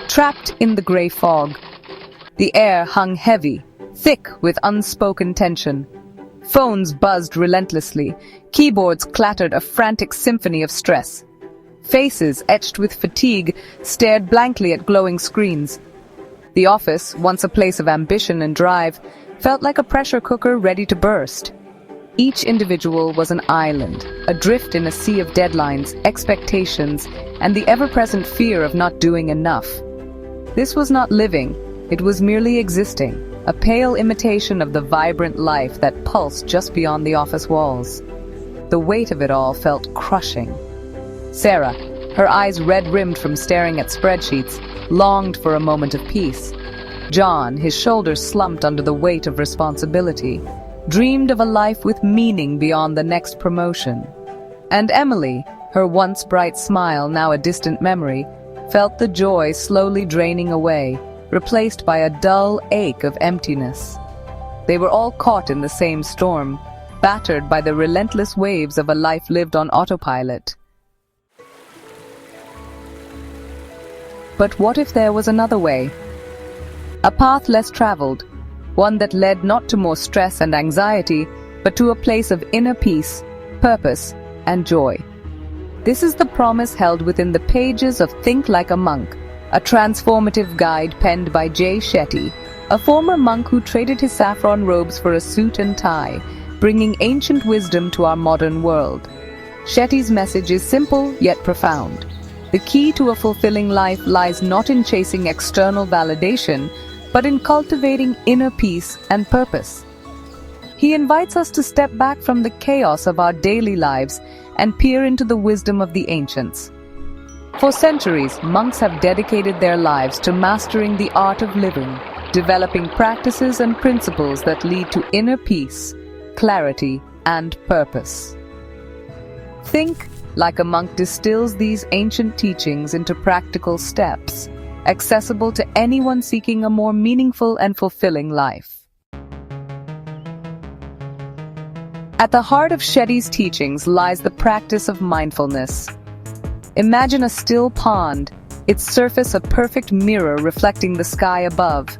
trapped in the gray fog. The air hung heavy, thick with unspoken tension. Phones buzzed relentlessly, keyboards clattered a frantic symphony of stress. Faces, etched with fatigue, stared blankly at glowing screens. The office, once a place of ambition and drive, felt like a pressure cooker ready to burst. Each individual was an island, adrift in a sea of deadlines, expectations, and the ever-present fear of not doing enough. This was not living, it was merely existing, a pale imitation of the vibrant life that pulsed just beyond the office walls. The weight of it all felt crushing. Sarah, her eyes red-rimmed from staring at spreadsheets, longed for a moment of peace. John, his shoulders slumped under the weight of responsibility, dreamed of a life with meaning beyond the next promotion. And Emily, her once bright smile now a distant memory, felt the joy slowly draining away, replaced by a dull ache of emptiness. They were all caught in the same storm, battered by the relentless waves of a life lived on autopilot. But what if there was another way? A path less traveled, one that led not to more stress and anxiety, but to a place of inner peace, purpose, and joy. This is the promise held within the pages of Think Like a Monk, a transformative guide penned by Shetty, a former monk who traded his saffron robes for a suit and tie, bringing ancient wisdom to our modern world. Shetty's message is simple yet profound. The key to a fulfilling life lies not in chasing external validation, but in cultivating inner peace and purpose. He invites us to step back from the chaos of our daily lives and peer into the wisdom of the ancients. For centuries, monks have dedicated their lives to mastering the art of living, developing practices and principles that lead to inner peace, clarity, and purpose. Think Like a Monk distills these ancient teachings into practical steps, accessible to anyone seeking a more meaningful and fulfilling life. At the heart of Shetty's teachings lies the practice of mindfulness. Imagine a still pond, its surface a perfect mirror reflecting the sky above.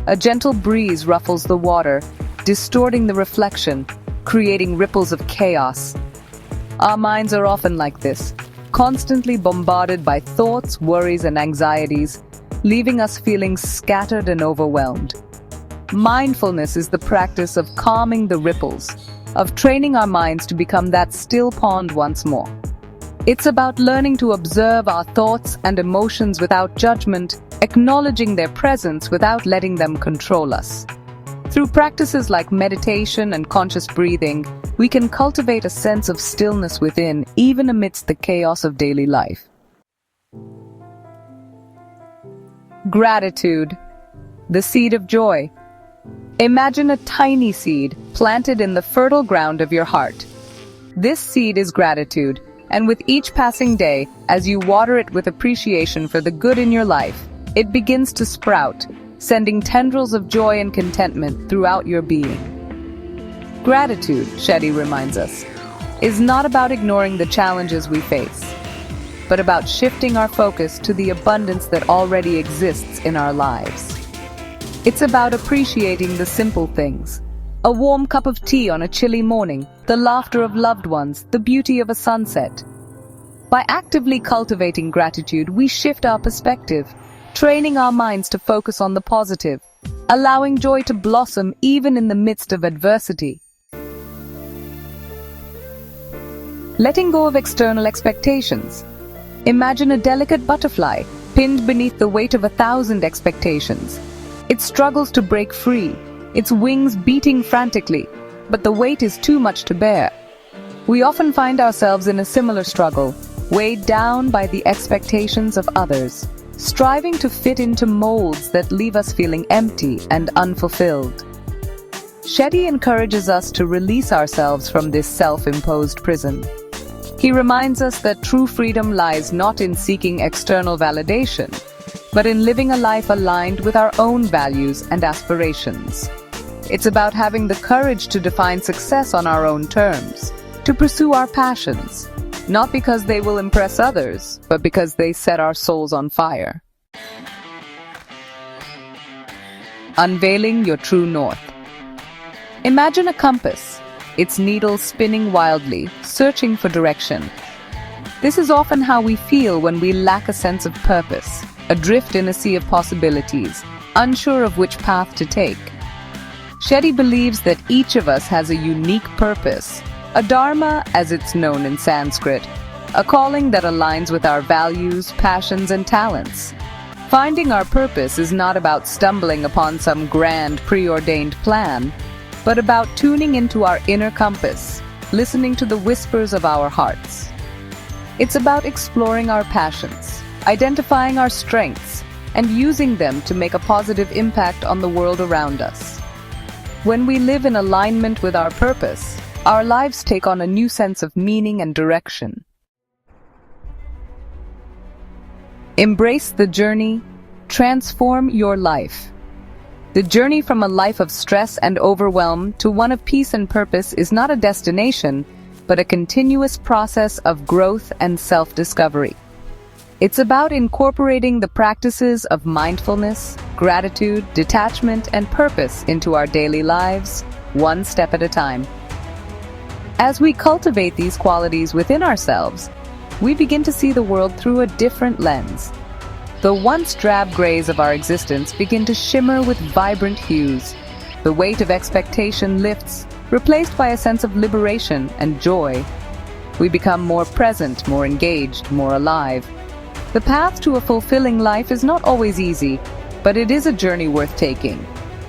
A gentle breeze ruffles the water, distorting the reflection, creating ripples of chaos. Our minds are often like this, constantly bombarded by thoughts, worries, and anxieties, leaving us feeling scattered and overwhelmed. Mindfulness is the practice of calming the ripples, of training our minds to become that still pond once more. It's about learning to observe our thoughts and emotions without judgment, acknowledging their presence without letting them control us. Through practices like meditation and conscious breathing, we can cultivate a sense of stillness within, even amidst the chaos of daily life. Gratitude, the seed of joy. Imagine a tiny seed planted in the fertile ground of your heart. This seed is gratitude, and with each passing day, as you water it with appreciation for the good in your life, it begins to sprout, sending tendrils of joy and contentment throughout your being. Gratitude, Shetty reminds us, is not about ignoring the challenges we face, but about shifting our focus to the abundance that already exists in our lives. It's about appreciating the simple things. A warm cup of tea on a chilly morning, the laughter of loved ones, the beauty of a sunset. By actively cultivating gratitude, we shift our perspective, training our minds to focus on the positive, allowing joy to blossom even in the midst of adversity. Letting go of external expectations. Imagine a delicate butterfly pinned beneath the weight of 1,000 expectations. It struggles to break free, its wings beating frantically, but the weight is too much to bear. We often find ourselves in a similar struggle, weighed down by the expectations of others, striving to fit into molds that leave us feeling empty and unfulfilled. Shetty encourages us to release ourselves from this self-imposed prison. He reminds us that true freedom lies not in seeking external validation, but in living a life aligned with our own values and aspirations. It's about having the courage to define success on our own terms, to pursue our passions, not because they will impress others, but because they set our souls on fire. unveiling your true north. Imagine a compass, its needle spinning wildly, searching for direction. This is often how we feel when we lack a sense of purpose, adrift in a sea of possibilities, unsure of which path to take. Shetty believes that each of us has a unique purpose, a dharma as it's known in Sanskrit, a calling that aligns with our values, passions, and talents. Finding our purpose is not about stumbling upon some grand, preordained plan, but about tuning into our inner compass, listening to the whispers of our hearts. It's about exploring our passions, identifying our strengths, and using them to make a positive impact on the world around us. When we live in alignment with our purpose, our lives take on a new sense of meaning and direction. Embrace the journey, transform your life. The journey from a life of stress and overwhelm to one of peace and purpose is not a destination, but a continuous process of growth and self-discovery. It's about incorporating the practices of mindfulness, gratitude, detachment, and purpose into our daily lives, one step at a time. As we cultivate these qualities within ourselves, we begin to see the world through a different lens. The once drab grays of our existence begin to shimmer with vibrant hues. The weight of expectation lifts, replaced by a sense of liberation and joy. We become more present, more engaged, more alive. The path to a fulfilling life is not always easy, but it is a journey worth taking.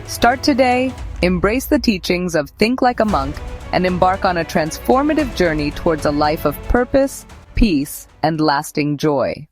Start today, embrace the teachings of Think Like a Monk, and embark on a transformative journey towards a life of purpose, peace, and lasting joy.